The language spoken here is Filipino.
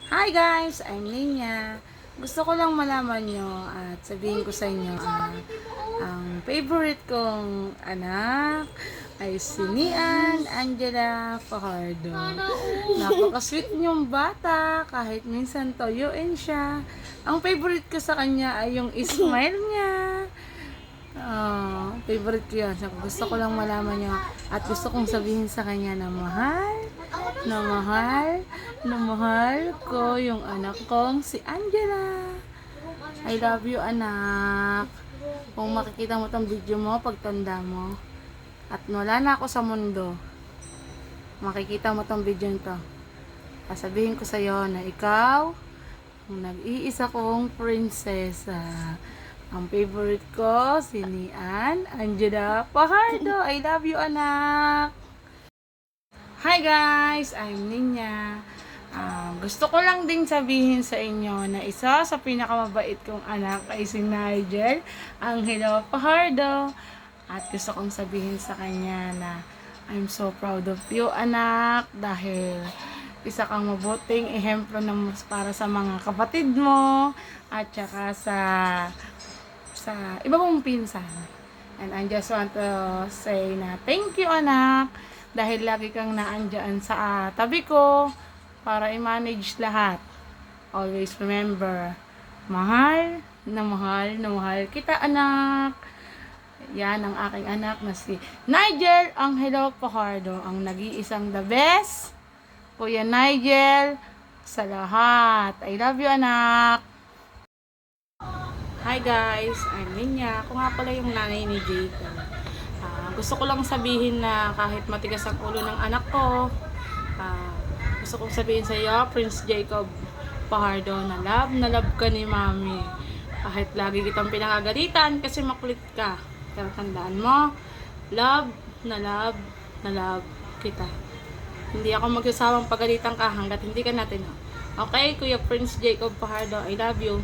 Hi guys, I'm Ninya. Gusto ko lang malaman nyo at sabihin ko sa inyo ang favorite kong anak ay si Nian Angela Fajardo. Napaka-sweet niyong bata kahit minsan toyoin siya. Ang favorite ko sa kanya ay yung smile niya. Favorite ko yan. So, gusto ko lang malaman niya at gusto kong sabihin sa kanya na mahal ko yung anak kong si Angela. I love you, anak. Kung makikita mo tong video mo, pagtanda mo, at wala na ako sa mundo, makikita mo tong video nito. Sasabihin ko sa'yo na ikaw, ang nag-iisa kong prinsesa. Ang favorite ko, si Nian Angela Fajardo. I love you, anak. Hi guys, I'm Ninya. Gusto ko lang din sabihin sa inyo na isa sa pinakamabait kong anak ay si Nigel Angelo Fajardo. At gusto kong sabihin sa kanya na I'm so proud of you, anak, dahil isa kang mabuting ehemplo para sa mga kapatid mo at saka sa iba mong pinsan. And I just want to say na thank you, anak, dahil lagi kang naandyan sa tabi ko para i-manage lahat. Always remember, mahal na mahal kita, anak. Yan ang aking anak na si Nigel Angelo Fajardo, ang nag-iisang the best Kuya Nigel sa lahat. I love you, anak. Hi guys, I'm Ninya. Ako nga pala yung nanay ni Jacob. Gusto ko lang sabihin na kahit matigas ang ulo ng anak ko, gusto kong sabihin sa iyo, Prince Jacob Fajardo, na love ka ni Mami. Kahit lagi kitang pinangagalitan kasi makulit ka. Pero tandaan mo, love kita. Hindi ako magsasawang pagalitan ka hanggat hindi ka natin. Okay, Kuya Prince Jacob Fajardo, I love you.